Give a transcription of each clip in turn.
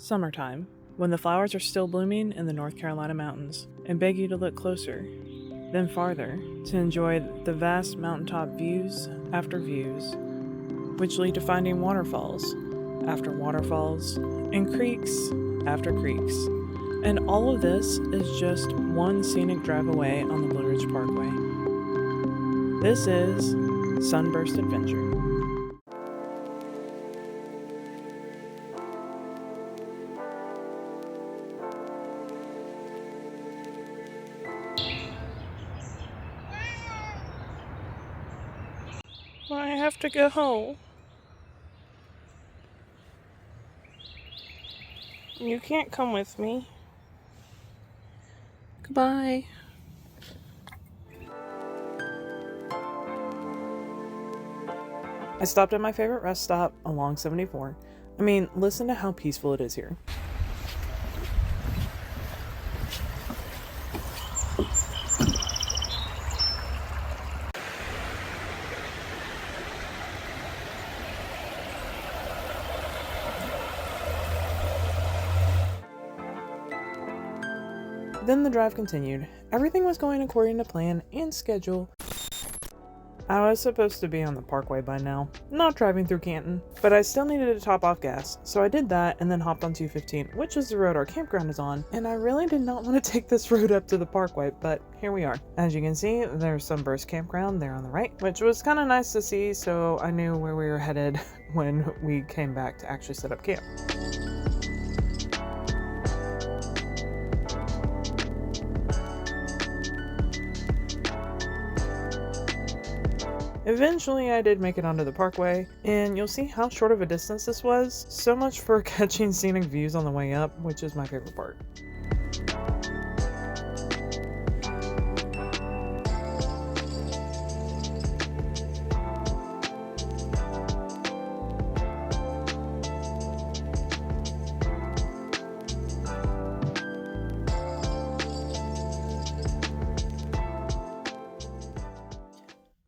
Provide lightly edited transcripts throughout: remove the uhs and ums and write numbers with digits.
Summertime, when the flowers are still blooming in the North Carolina mountains, and beg you to look closer, then farther, to enjoy the vast mountaintop views after views, which lead to finding waterfalls after waterfalls, and creeks after creeks. And all of this is just one scenic drive away on the Blue Ridge Parkway. This is Sunburst Adventure. I have to go home. You can't come with me. Goodbye. I stopped at my favorite rest stop along 74. I mean, listen to how peaceful it is here. Then the drive continued. Everything was going according to plan and schedule. I was supposed to be on the parkway by now, not driving through Canton, but I still needed to top off gas, so I did that and then hopped on 215, which is the road our campground is on, and I really did not want to take this road up to the parkway, but here we are. As you can see, there's Sunburst Campground there on the right, which was kind of nice to see, so I knew where we were headed when we came back to actually set up camp. Eventually I did make it onto the parkway, and you'll see how short of a distance this was. So much for catching scenic views on the way up, which is my favorite part.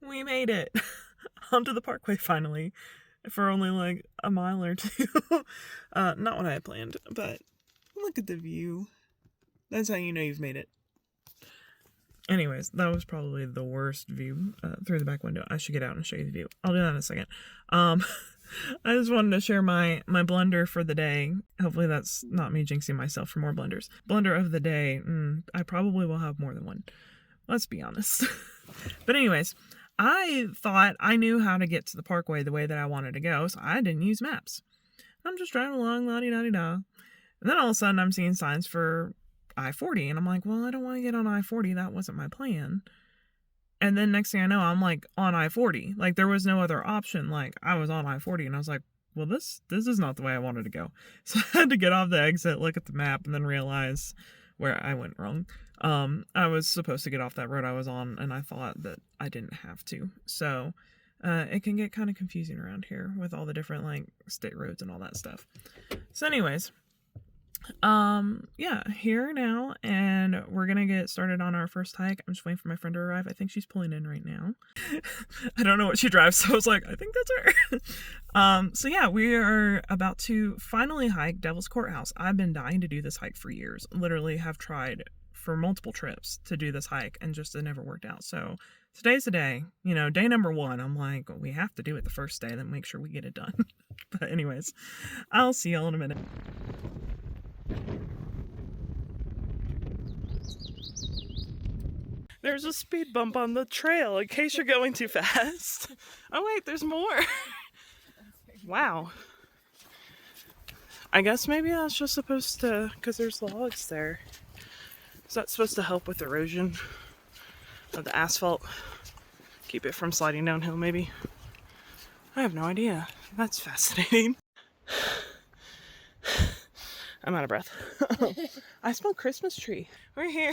We made it onto the parkway finally, for only like a mile or two. Not what I had planned, but look at the view. That's how you know you've made it. Anyways, that was probably the worst view through the back window. I should get out and show you the view. I'll do that in a second. I just wanted to share my blunder for the day. Hopefully that's not me jinxing myself for more blunders. Blunder of the day. I probably will have more than one. Let's be honest. But anyways, I thought I knew how to get to the parkway the way that I wanted to go, so I didn't use maps. I'm just driving along, la-di-da-di-da. And then all of a sudden I'm seeing signs for I-40, and I'm like, well, I don't want to get on I-40. That wasn't my plan. And then next thing I know, I'm like on I-40. Like there was no other option. Like I was on I-40, and I was like, well, this is not the way I wanted to go. So I had to get off the exit, look at the map, and then realize where I went wrong. I was supposed to get off that road I was on, and I thought that I didn't have to. So, it can get kind of confusing around here with all the different, like, state roads and all that stuff. So anyways, yeah, here now, and we're gonna get started on our first hike. I'm just waiting for my friend to arrive. I think she's pulling in right now. I don't know what she drives, so I was like, I think that's her. So yeah, we are about to finally hike Devil's Courthouse. I've been dying to do this hike for years. Literally have tried for multiple trips to do this hike, and just it never worked out. So today's the day, day number 1. I'm like, we have to do it the first day, then make sure we get it done. But anyways, I'll see y'all in a minute. There's a speed bump on the trail in case you're going too fast. Oh wait, there's more. Wow. I guess maybe that's just supposed to, because there's logs there. Is that supposed to help with erosion of the asphalt? Keep it from sliding downhill maybe? I have no idea. That's fascinating. I'm out of breath. I smell Christmas tree. We're here.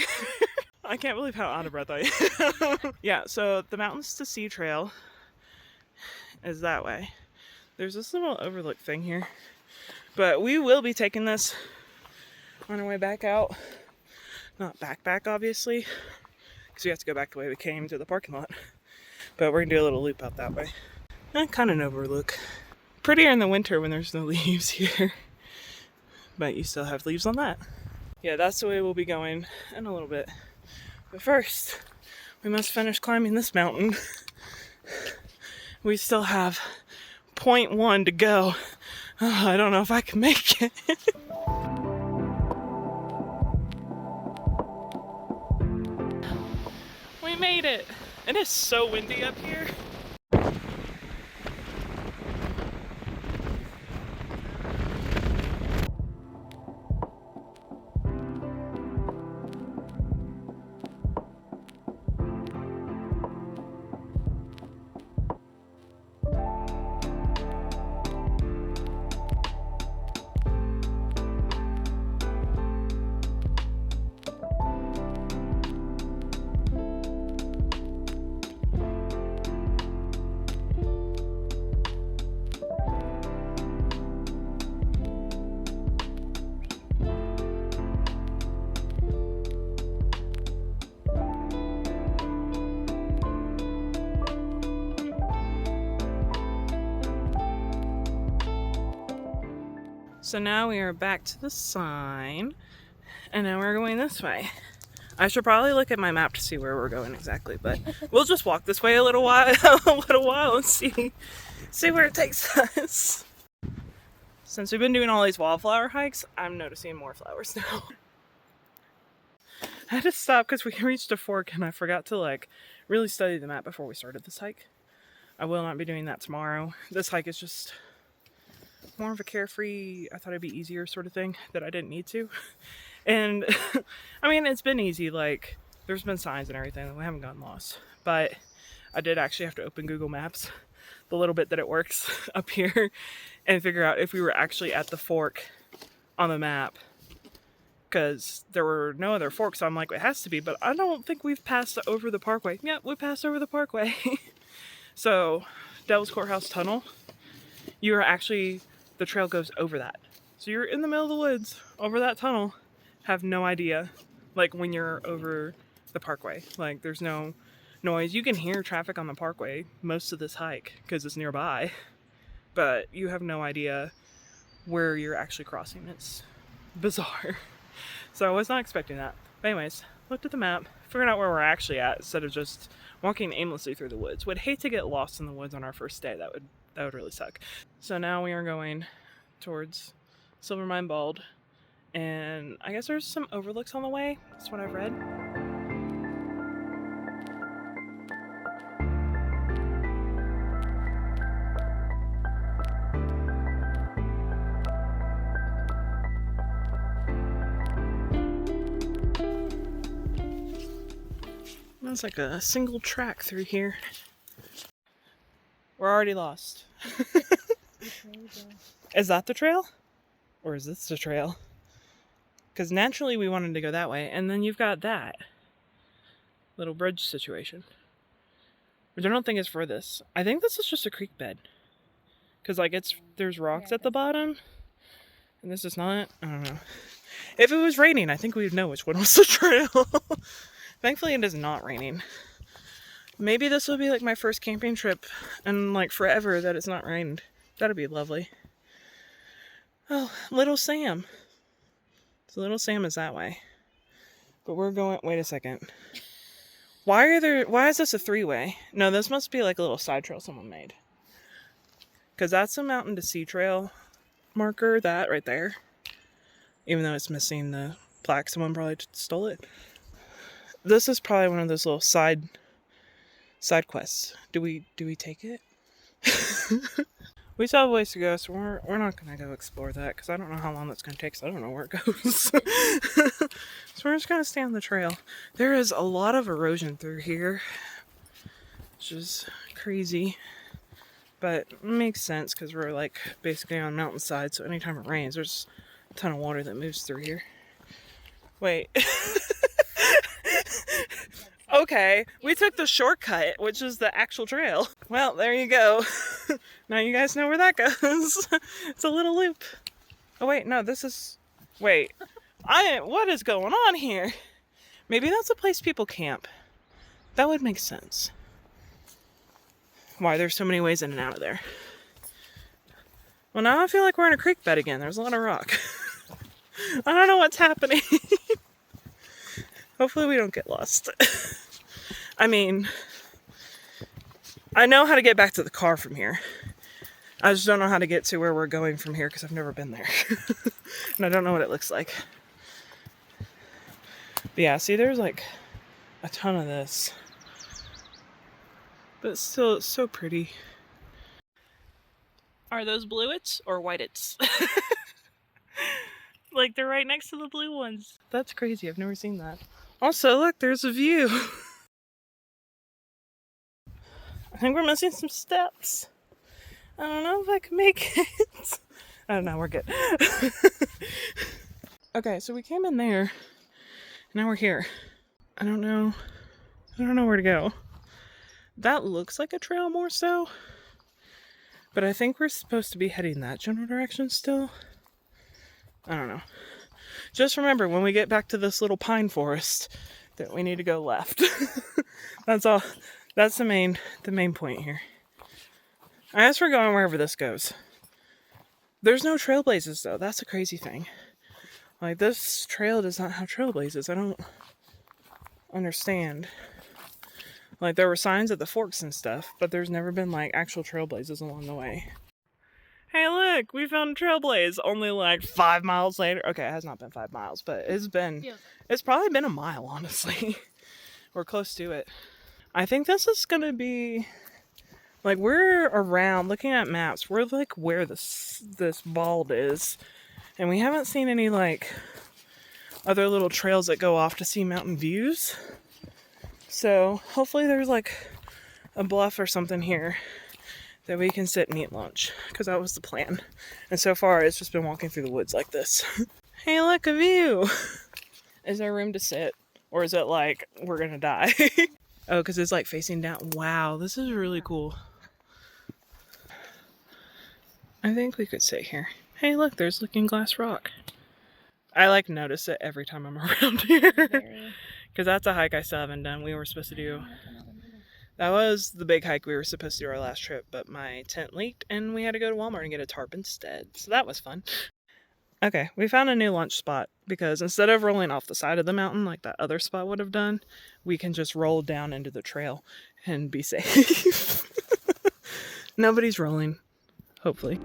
I can't believe how out of breath I am. Yeah, so the Mountains to Sea Trail is that way. There's this little overlook thing here. But we will be taking this on our way back out. Not back, obviously. Because we have to go back the way we came to the parking lot. But we're going to do a little loop out that way. Kind of an overlook. Prettier in the winter when there's no leaves here. but you still have leaves on that. Yeah, that's the way we'll be going in a little bit. But first, we must finish climbing this mountain. We still have 0.1 to go. Oh, I don't know if I can make it. We made it. It is so windy up here. So now we are back to the sign, and now we're going this way. I should probably look at my map to see where we're going exactly, but we'll just walk this way a little while, and see where it takes us. Since we've been doing all these wildflower hikes, I'm noticing more flowers now. I had to stop because we reached a fork and I forgot to really study the map before we started this hike. I will not be doing that tomorrow. This hike is just more of a carefree, I thought it'd be easier sort of thing that I didn't need to. And I mean, it's been easy. There's been signs and everything. We haven't gotten lost, but I did actually have to open Google Maps the little bit that it works up here and figure out if we were actually at the fork on the map, because there were no other forks. So I'm like, it has to be, but I don't think we've passed over the parkway. Yeah, we passed over the parkway. So Devil's Courthouse Tunnel, you are actually, the trail goes over that. So you're in the middle of the woods over that tunnel, have no idea, when you're over the parkway. There's no noise. You can hear traffic on the parkway most of this hike because it's nearby, but you have no idea where you're actually crossing. It's bizarre. So I was not expecting that. But anyways, looked at the map, figured out where we're actually at instead of just walking aimlessly through the woods. Would hate to get lost in the woods on our first day. That would really suck. So now we are going towards Silver Mine Bald, and I guess there's some overlooks on the way. That's what I've read. That's like a single track through here. We're already lost. Is that the trail? Or is this the trail? Because naturally we wanted to go that way, and then you've got that little bridge situation, which I don't think is for this. I think this is just a creek bed. Because there's rocks at the bottom, and this is not. I don't know. If it was raining, I think we'd know which one was the trail. Thankfully it is not raining. Maybe this will be my first camping trip and forever that it's not rained. That'd be lovely. Oh, Little Sam. So Little Sam is that way. But we're going, wait a second. Why is this a three-way? No, this must be a little side trail someone made. Because that's a mountain to sea trail marker, that right there. Even though it's missing the plaque, someone probably stole it. This is probably one of those little side quests. Do we take it? We still have a ways to go, so we're not gonna go explore that because I don't know how long that's gonna take, so I don't know where it goes. So we're just gonna stay on the trail. There is a lot of erosion through here, which is crazy, but it makes sense because we're basically on mountainside, so anytime it rains, there's a ton of water that moves through here. Wait. Okay, we took the shortcut, which is the actual trail. Well, there you go. Now you guys know where that goes. It's a little loop. Oh wait, no, this is... Wait. What is going on here? Maybe that's a place people camp. That would make sense. Why there's so many ways in and out of there. Well, now I feel like we're in a creek bed again. There's a lot of rock. I don't know what's happening. Hopefully we don't get lost. I mean, I know how to get back to the car from here. I just don't know how to get to where we're going from here because I've never been there. And I don't know what it looks like. But yeah, see, there's like a ton of this. But still, it's so pretty. Are those bluets or whitets? Like, they're right next to the blue ones. That's crazy. I've never seen that. Also, look, there's a view. I think we're missing some steps. I don't know if I can make it. I don't know, we're good. Okay, so we came in there. Now we're here. I don't know where to go. That looks like a trail more so. But I think we're supposed to be heading that general direction still. I don't know. Just remember when we get back to this little pine forest that we need to go left. That's all. That's the main point here. I guess we're going wherever this goes. There's no trailblazes though. That's a crazy thing. Like, this trail does not have trailblazes. I don't understand. Like, there were signs at the forks and stuff, but there's never been like actual trailblazes along the way. Hey look, we found a trailblaze only like 5 miles later. Okay, it has not been 5 miles, but it's probably been a mile, honestly. We're close to it. I think this is gonna be, like, we're around, looking at maps, we're like where this bald is. And we haven't seen any like other little trails that go off to see mountain views. So hopefully there's like a bluff or something here that we can sit and eat lunch, because that was the plan. And so far it's just been walking through the woods like this. Hey, look, a view. Is there room to sit, or is it like we're gonna die? Oh, because it's like facing down. Wow, this is really cool. I think we could sit here. Hey, look, there's Looking Glass Rock. I like notice it every time I'm around here. Because that's a hike I still haven't done. We were supposed to do... That was the big hike we were supposed to do our last trip, but my tent leaked and we had to go to Walmart and get a tarp instead. So that was fun. Okay, we found a new lunch spot because instead of rolling off the side of the mountain like that other spot would have done, we can just roll down into the trail and be safe. Nobody's rolling, hopefully.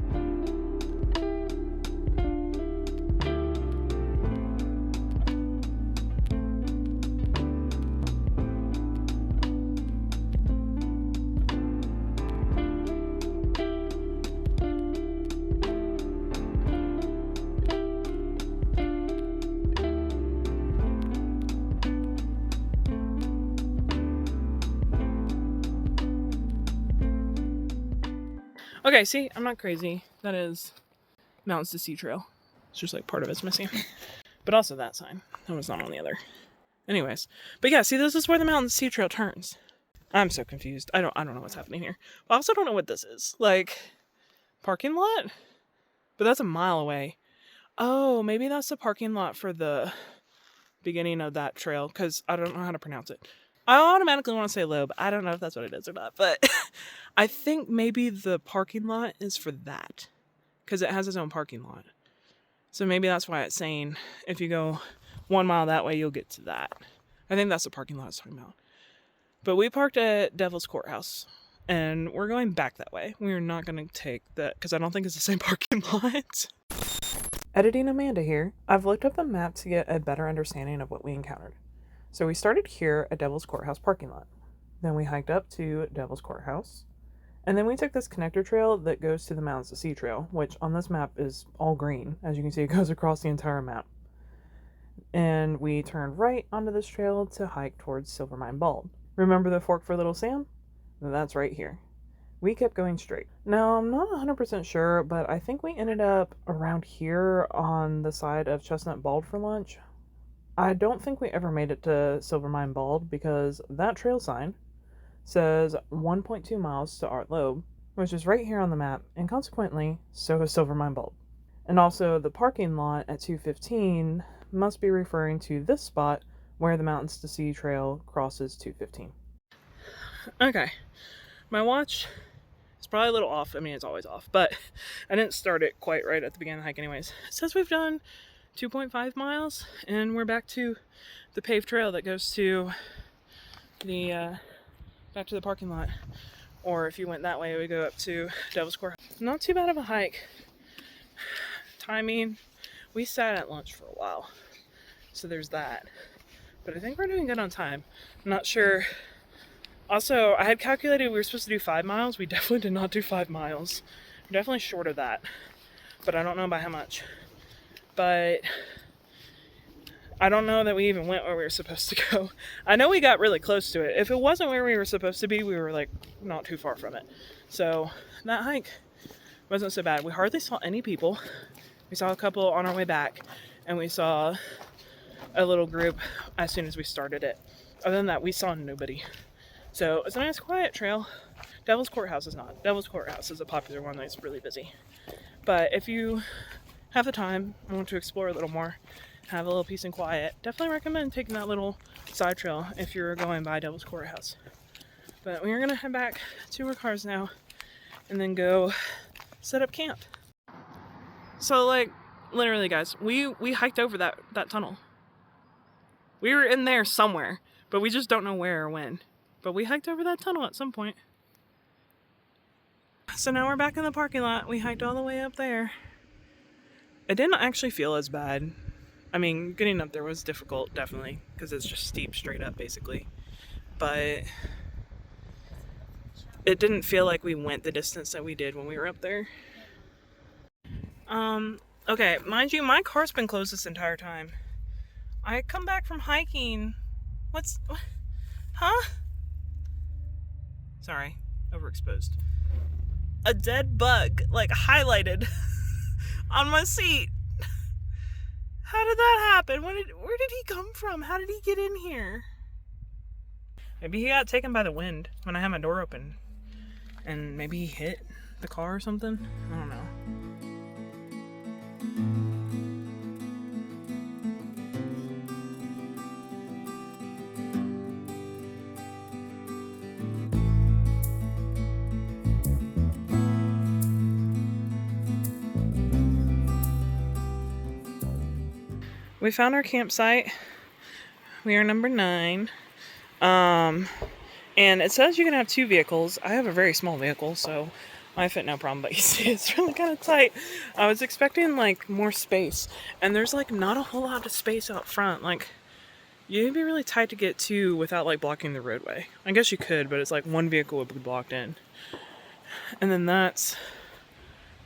Okay, see, I'm not crazy. That is Mountains to Sea Trail. It's just like part of it's missing. But also that sign. That was not on the other. Anyways. But yeah, see, this is where the Mountains to Sea Trail turns. I'm so confused. I don't know what's happening here. I also don't know what this is. Like, parking lot? But that's a mile away. Oh, maybe that's the parking lot for the beginning of that trail, because I don't know how to pronounce it. I automatically want to say Loeb. I don't know if that's what it is or not, but I think maybe the parking lot is for that, because it has its own parking lot. So maybe that's why it's saying if you go 1 mile that way, you'll get to that. I think that's the parking lot it's talking about. But we parked at Devil's Courthouse, and we're going back that way. We're not going to take that, because I don't think it's the same parking lot. Editing Amanda here. I've looked up the map to get a better understanding of what we encountered. So we started here at Devil's Courthouse parking lot. Then we hiked up to Devil's Courthouse. And then we took this connector trail that goes to the Mountains to Sea Trail, which on this map is all green. As you can see, it goes across the entire map. And we turned right onto this trail to hike towards Silvermine Bald. Remember the fork for Little Sam? That's right here. We kept going straight. Now, I'm not 100% sure, but I think we ended up around here on the side of Chestnut Bald for lunch. I don't think we ever made it to Silvermine Bald because that trail sign says 1.2 miles to Art Loeb, which is right here on the map, and consequently, so is Silvermine Bald. And also, the parking lot at 215 must be referring to this spot where the Mountains to Sea Trail crosses 215. Okay, my watch is probably a little off. I mean, it's always off, but I didn't start it quite right at the beginning of the hike anyways. It says we've done 2.5 miles, and we're back to the paved trail that goes to the back to the parking lot. Or if you went that way, it would go up to Devil's Courthouse. Not too bad of a hike. Timing, we sat at lunch for a while, so there's that. But I think we're doing good on time. I'm not sure. Also, I had calculated we were supposed to do 5 miles. We definitely did not do 5 miles. We're definitely short of that, but I don't know by how much. But I don't know that we even went where we were supposed to go. I know we got really close to it. If it wasn't where we were supposed to be, we were like not too far from it. So that hike wasn't so bad. We hardly saw any people. We saw a couple on our way back, and we saw a little group as soon as we started it. Other than that, we saw nobody. So it's a nice quiet trail. Devil's Courthouse is not. Devil's Courthouse is a popular one that's really busy. But if you have the time and want to explore a little more, have a little peace and quiet, definitely recommend taking that little side trail if you're going by Devil's Courthouse. But we're gonna head back to our cars now and then go set up camp. So like literally guys, we hiked over that tunnel. We were in there somewhere, but we just don't know where or when. But we hiked over that tunnel at some point. So now we're back in the parking lot. We hiked all the way up there. It didn't actually feel as bad. I mean, getting up there was difficult, definitely, because it's just steep straight up, basically. But it didn't feel like we went the distance that we did when we were up there. Okay, mind you, my car's been closed this entire time. I come back from hiking. Huh? Sorry, overexposed. A dead bug, like, highlighted on my seat. How did that happen? Where did he come from? How did he get in here? Maybe he got taken by the wind when I had my door open. And maybe he hit the car or something? I don't know. We found our campsite. We are number 9. And it says you can have 2 vehicles. I have a very small vehicle, so I fit no problem, but you see it's really kind of tight. I was expecting like more space, and there's like not a whole lot of space out front. Like you'd be really tight to get to without like blocking the roadway. I guess you could, but it's like one vehicle would be blocked in. And then that's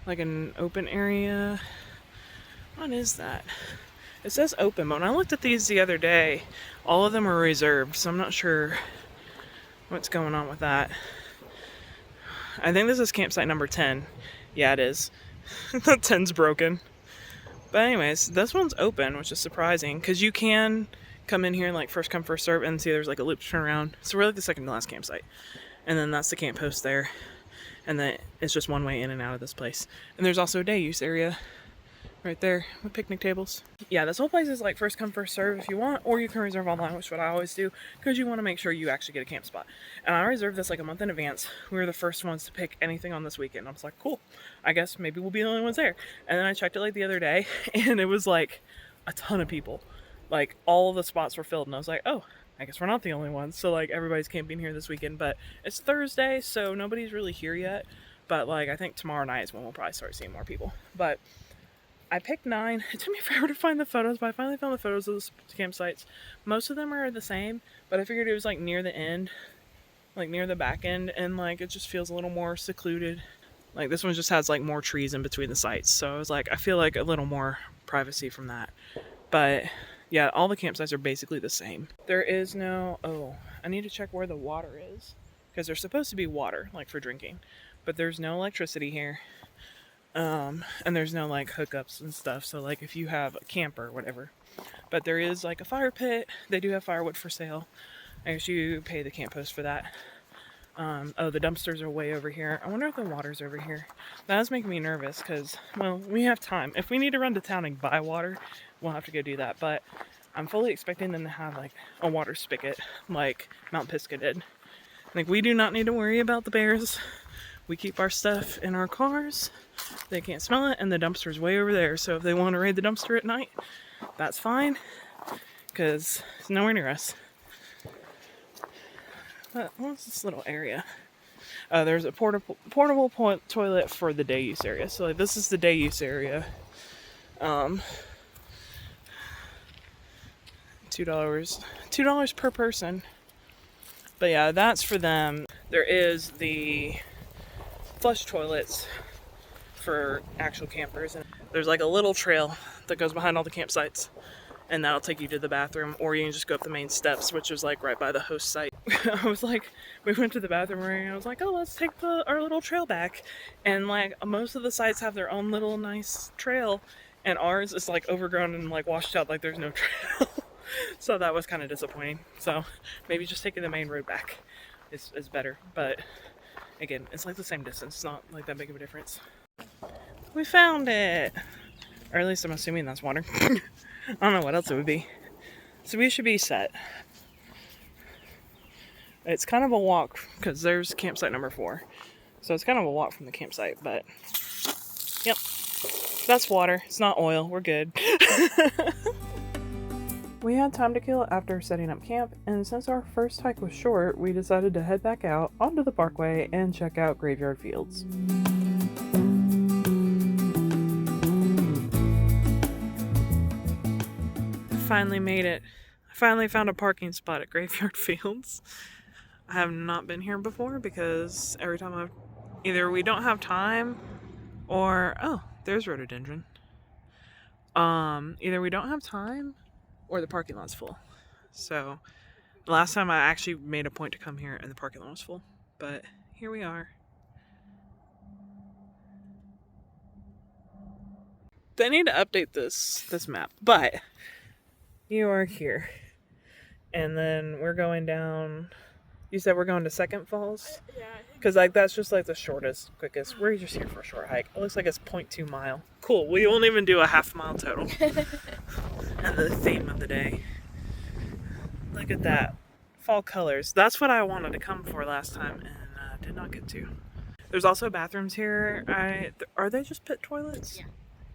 like an open area. What is that? It says open, but when I looked at these the other day, all of them are reserved, so I'm not sure what's going on with that. I think this is campsite number 10. Yeah, it is. The 10's broken. But anyways, this one's open, which is surprising, because you can come in here and like first come, first serve, and see there's like a loop to turn around. So we're like the second to last campsite. And then that's the camp post there. And then it's just one way in and out of this place. And there's also a day use area right there with picnic tables. Yeah, this whole place is like first come, first serve if you want, or you can reserve online, which is what I always do, because you want to make sure you actually get a camp spot. And I reserved this like a month in advance. We were the first ones to pick anything on this weekend. I was like, cool, I guess maybe we'll be the only ones there. And then I checked it like the other day, and it was like a ton of people. Like all of the spots were filled, and I was like, oh, I guess we're not the only ones. So like everybody's camping here this weekend, but it's Thursday, so nobody's really here yet. But like I think tomorrow night is when we'll probably start seeing more people. But I picked 9. It took me forever to find the photos, but I finally found the photos of the campsites. Most of them are the same, but I figured it was like near the end, like near the back end, and like it just feels a little more secluded. Like this one just has like more trees in between the sites, so I was like, I feel like a little more privacy from that. But yeah, all the campsites are basically the same. There is no, oh, I need to check where the water is, because there's supposed to be water, like for drinking, but there's no electricity here. And there's no like hookups and stuff, so like if you have a camper or whatever. But there is like a fire pit. They do have firewood for sale. I guess you pay the camp host for that. Oh, the dumpsters are way over here. I wonder if the water's over here. That was making me nervous because, well, we have time. If we need to run to town and buy water, we'll have to go do that. But I'm fully expecting them to have like a water spigot like Mount Pisgah did. Like we do not need to worry about the bears. we keep our stuff in our cars. They can't smell it, and the dumpster's way over there. So if they want to raid the dumpster at night, that's fine, because it's nowhere near us. But what's this little area? There's a portable toilet for the day use area. So like, this is the day use area. $2 per person. But yeah, that's for them. There is the flush toilets for actual campers, and there's like a little trail that goes behind all the campsites, and that'll take you to the bathroom, or you can just go up the main steps, which is like right by the host site. I was like, we went to the bathroom area, and I was like, oh, let's take our little trail back, and like most of the sites have their own little nice trail, and ours is like overgrown and like washed out, like there's no trail. So that was kind of disappointing. So maybe just taking the main road back is better, but again, it's like the same distance. It's not like that big of a difference. We found it! Or at least I'm assuming that's water. I don't know what else it would be. So we should be set. It's kind of a walk, because there's campsite number 4. So it's kind of a walk from the campsite, but yep. That's water. It's not oil. We're good. We had time to kill after setting up camp, and since our first hike was short, we decided to head back out onto the parkway and check out Graveyard Fields. Finally made it. I finally found a parking spot at Graveyard Fields. I have not been here before because every time either we don't have time or, oh, there's rhododendron. Either we don't have time or the parking lot's full. So the last time I actually made a point to come here and the parking lot was full, but here we are. They need to update this map, but you are here. And then we're going down, you said we're going to Second Falls? Yeah. Because like that's just like the shortest, quickest. We're just here for a short hike. It looks like it's 0.2 mile. Cool, we won't even do a half mile total. And the theme of the day. Look at that. Fall colors. That's what I wanted to come for last time and did not get to. There's also bathrooms here. Are they just pit toilets? Yeah.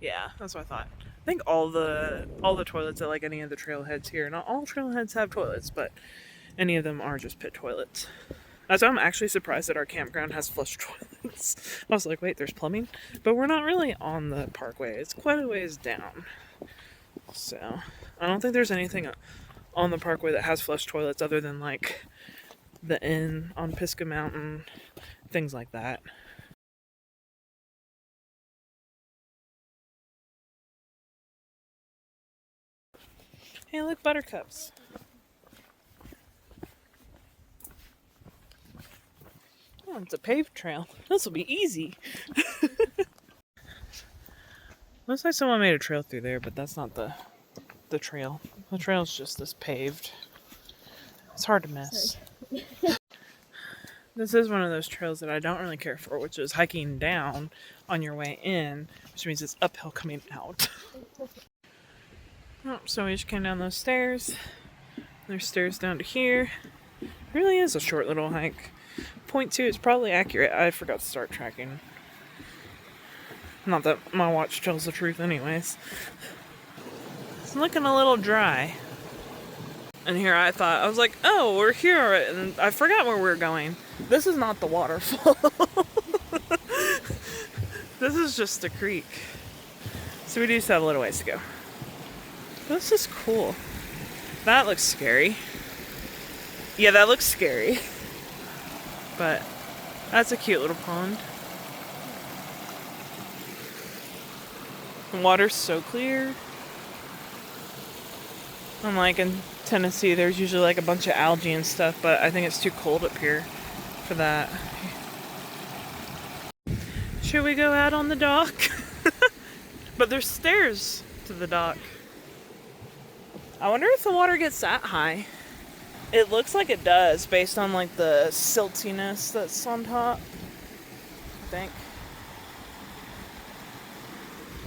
Yeah, that's what I thought. I think all the toilets at like any of the trailheads here, not all trailheads have toilets, but any of them are just pit toilets. That's why I'm actually surprised that our campground has flush toilets. I was like, wait, there's plumbing? But we're not really on the parkway. It's quite a ways down. So, I don't think there's anything on the parkway that has flush toilets other than like the inn on Pisgah Mountain, things like that. Hey, look, buttercups. Oh, it's a paved trail. This will be easy. Looks like someone made a trail through there, but that's not the trail. The trail's just this paved. It's hard to miss. This is one of those trails that I don't really care for, which is hiking down on your way in, which means it's uphill coming out. Oh, so we just came down those stairs. There's stairs down to here. It really is a short little hike. 0.2 is probably accurate. I forgot to start tracking. Not that my watch tells the truth anyways. It's looking a little dry. And here I was like, oh, we're here, and I forgot where we're going. This is not the waterfall. This is just a creek. So we do still have a little ways to go. This is cool. That looks scary. Yeah, that looks scary. But that's a cute little pond. The water's so clear. Unlike in Tennessee, there's usually like a bunch of algae and stuff, but I think it's too cold up here for that. Should we go out on the dock? But there's stairs to the dock. I wonder if the water gets that high. It looks like it does based on like the siltiness that's on top, I think.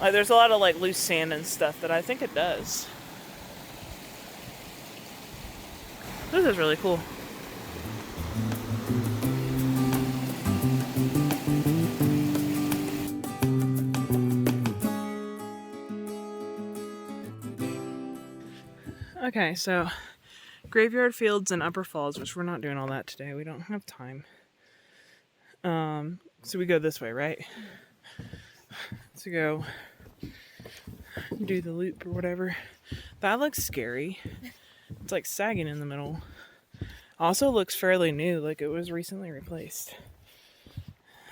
Like there's a lot of like loose sand and stuff that I think it does. This is really cool. Okay, so Graveyard Fields and Upper Falls, which we're not doing all that today. We don't have time. So we go this way, right? To go do the loop or whatever. That looks scary. It's like sagging in the middle. Also looks fairly new, like it was recently replaced.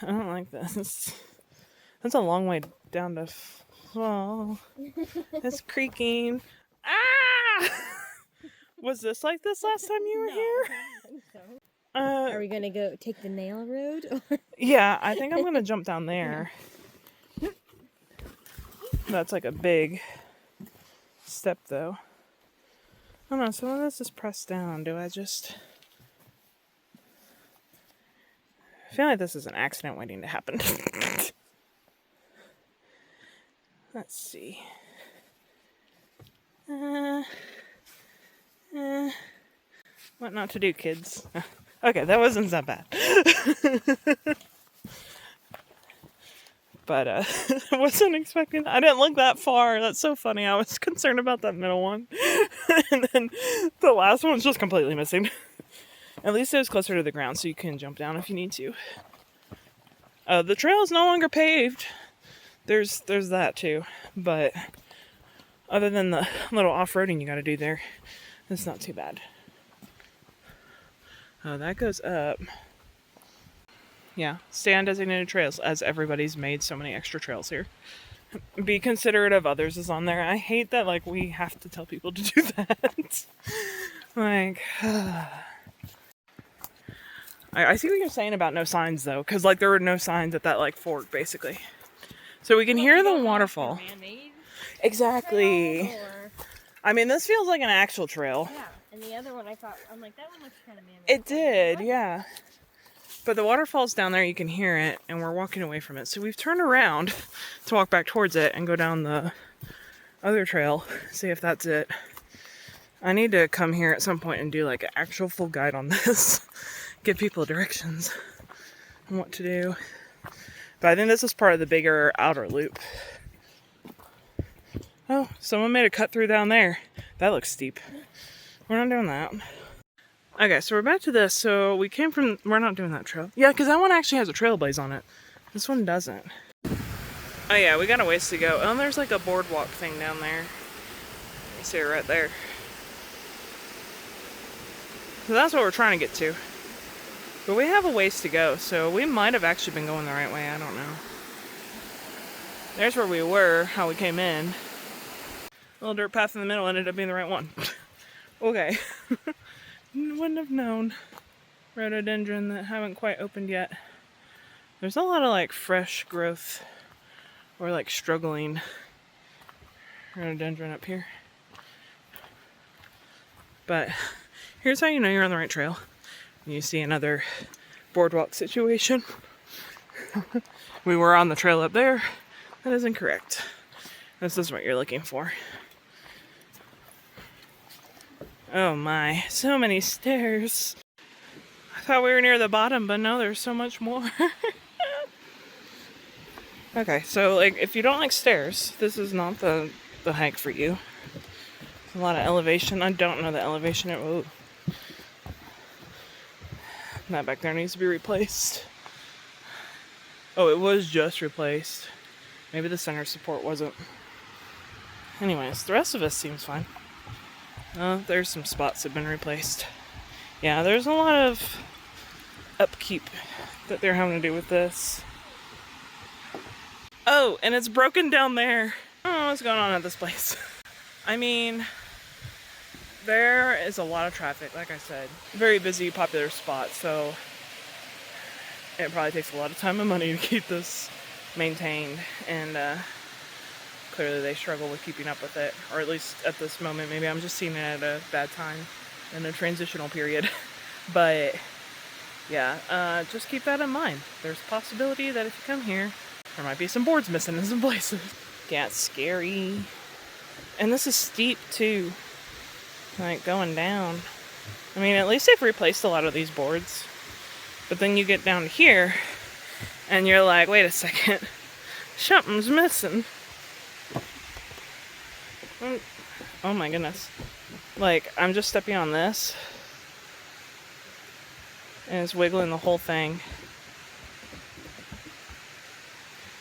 I don't like this. That's a long way down to fall. It's creaking. Ah! Was this like this last time you were here? I think so. Are we gonna go take the nail road? Yeah, I think I'm gonna jump down there. That's like a big step though. Oh no, some of this is pressed down. Do I just... I feel like this is an accident waiting to happen. Let's see. What not to do, kids? Okay, that wasn't that bad. But I wasn't expecting... I didn't look that far. That's so funny. I was concerned about that middle one. And then the last one's just completely missing. At least it was closer to the ground, so you can jump down if you need to. The trail is no longer paved. There's that too. But other than the little off-roading you gotta do there, it's not too bad. Oh, that goes up. Yeah, stay on designated trails, as everybody's made so many extra trails here. Be considerate of others is on there. I hate that, like, we have to tell people to do that. Like, I see what you're saying about no signs, though, because, like, there were no signs at that, like, fork, basically. So we can hear the waterfall. Exactly. I mean, this feels like an actual trail. Yeah, and the other one I thought, I'm like, that one looks kind of man-made. It did, yeah. But the waterfall's down there, you can hear it, and we're walking away from it. So we've turned around to walk back towards it and go down the other trail, see if that's it. I need to come here at some point and do like an actual full guide on this. Give people directions on what to do. But I think this is part of the bigger outer loop. Oh, someone made a cut through down there. That looks steep. We're not doing that. Okay, so we're back to this. So we came from... We're not doing that trail. Yeah, because that one actually has a trailblaze on it. This one doesn't. Oh yeah, we got a ways to go. Oh, and there's like a boardwalk thing down there. You see it right there. So that's what we're trying to get to. But we have a ways to go, so we might have actually been going the right way. I don't know. There's where we were, how we came in. A little dirt path in the middle ended up being the right one. Okay. Wouldn't have known. Rhododendron that haven't quite opened yet. There's a lot of like fresh growth or like struggling rhododendron up here. But here's how you know you're on the right trail. You see another boardwalk situation. We were on the trail up there. That is incorrect. This is what you're looking for. Oh my, so many stairs. I thought we were near the bottom, but no, there's so much more. Okay, so like if you don't like stairs, this is not the hike for you. There's a lot of elevation. I don't know the elevation. Ooh. That back there needs to be replaced. Oh, it was just replaced. Maybe the center support wasn't. Anyways, the rest of us seems fine. There's some spots that have been replaced. Yeah, there's a lot of upkeep that they're having to do with this. Oh, and it's broken down there. I don't know what's going on at this place. I mean, there is a lot of traffic, like I said. Very busy, popular spot, so it probably takes a lot of time and money to keep this maintained, and clearly they struggle with keeping up with it, or at least at this moment. Maybe I'm just seeing it at a bad time in a transitional period. But yeah, just keep that in mind. There's a possibility that if you come here, there might be some boards missing in some places. Yeah, it's scary. And this is steep too, like going down. I mean, at least they've replaced a lot of these boards. But then you get down here and you're like, wait a second, something's missing. Oh my goodness. Like, I'm just stepping on this, and it's wiggling the whole thing.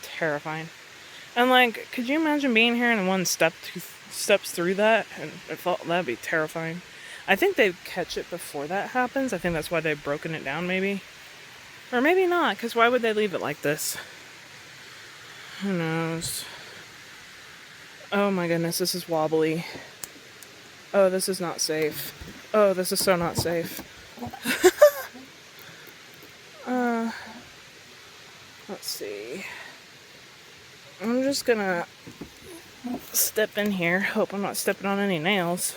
Terrifying. And like, could you imagine being here and one steps through that? And I thought that'd be terrifying. I think they catch it before that happens. I think that's why they've broken it down, maybe. Or maybe not, because why would they leave it like this? Who knows? Oh my goodness, this is wobbly. Oh, this is not safe. Oh, this is so not safe. Let's see. I'm just gonna step in here. Hope I'm not stepping on any nails.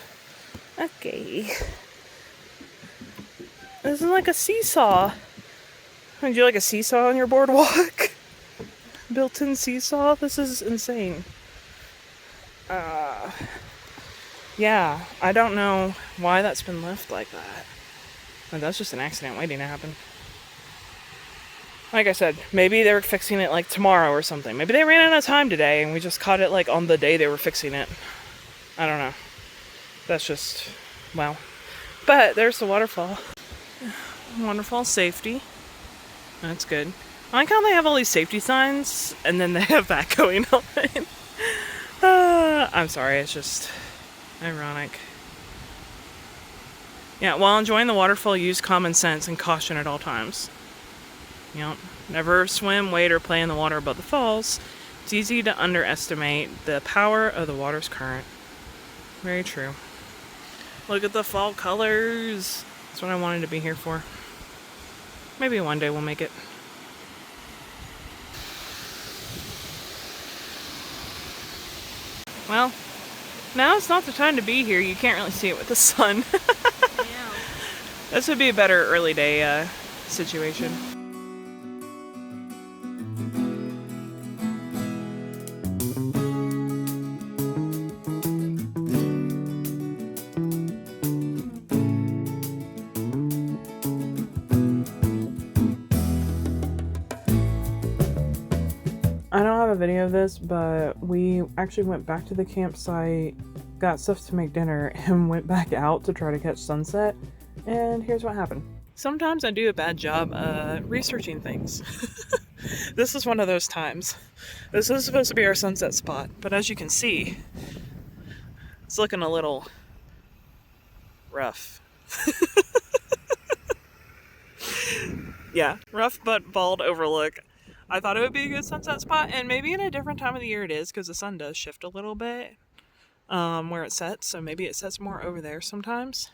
Okay. This is like a seesaw. Would you like a seesaw on your boardwalk? Built-in seesaw? This is insane. Yeah, I don't know why that's been left like that. But that's just an accident waiting to happen. Like I said, maybe they were fixing it like tomorrow or something. Maybe they ran out of time today and we just caught it like on the day they were fixing it. I don't know. That's just, well. But there's the waterfall. Waterfall safety. That's good. I like how they have all these safety signs and then they have that going on. I'm sorry, it's just ironic. Yeah, while enjoying the waterfall, use common sense and caution at all times. You know, never swim, wade, or play in the water above the falls. It's easy to underestimate the power of the water's current. Very true. Look at the fall colors. That's what I wanted to be here for. Maybe one day we'll make it. Well, now it's not the time to be here. You can't really see it with the sun. Yeah. This would be a better early day situation. I don't have a video of this, but we actually went back to the campsite, got stuff to make dinner, and went back out to try to catch sunset. And here's what happened. Sometimes I do a bad job researching things. This is one of those times. This is supposed to be our sunset spot, but as you can see, it's looking a little rough. Yeah, rough but bald overlook. I thought it would be a good sunset spot, and maybe in a different time of the year it is, because the sun does shift a little bit where it sets, so maybe it sets more over there sometimes,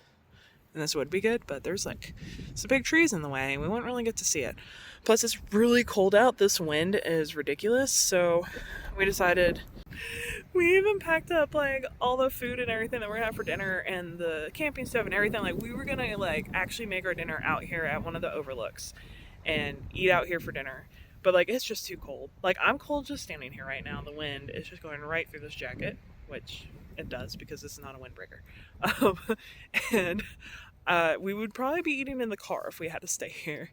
and this would be good, but there's like some big trees in the way, and we wouldn't really get to see it. Plus, it's really cold out. This wind is ridiculous, so we decided, we even packed up like all the food and everything that we're gonna have for dinner, and the camping stuff and everything. Like, we were gonna like actually make our dinner out here at one of the overlooks and eat out here for dinner. But like, it's just too cold. Like, I'm cold just standing here right now. The wind is just going right through this jacket, which it does because this is not a windbreaker. And we would probably be eating in the car if we had to stay here,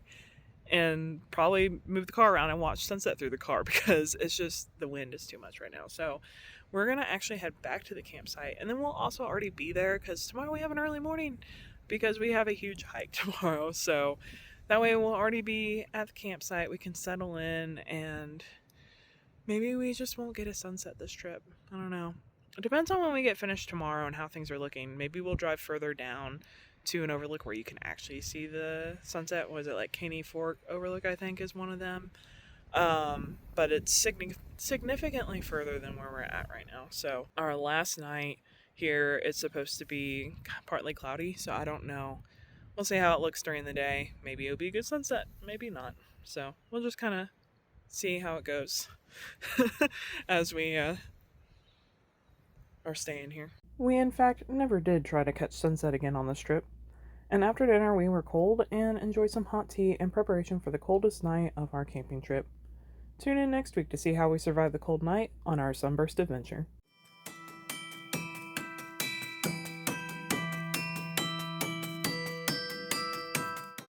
and probably move the car around and watch sunset through the car because it's just, the wind is too much right now. So we're gonna actually head back to the campsite, and then we'll also already be there because tomorrow we have an early morning because we have a huge hike tomorrow. So that way we'll already be at the campsite, we can settle in, and maybe we just won't get a sunset this trip. I don't know. It depends on when we get finished tomorrow and how things are looking. Maybe we'll drive further down to an overlook where you can actually see the sunset. Was it like Caney Fork Overlook, I think, is one of them. But it's significantly further than where we're at right now. So our last night here, it's supposed to be partly cloudy, so I don't know. We'll see how it looks during the day. Maybe it'll be a good sunset, maybe not. So we'll just kind of see how it goes as we are staying here. We in fact never did try to catch sunset again on this trip. And after dinner we were cold and enjoyed some hot tea in preparation for the coldest night of our camping trip. Tune in next week to see how we survive the cold night on our Sunburst Adventure.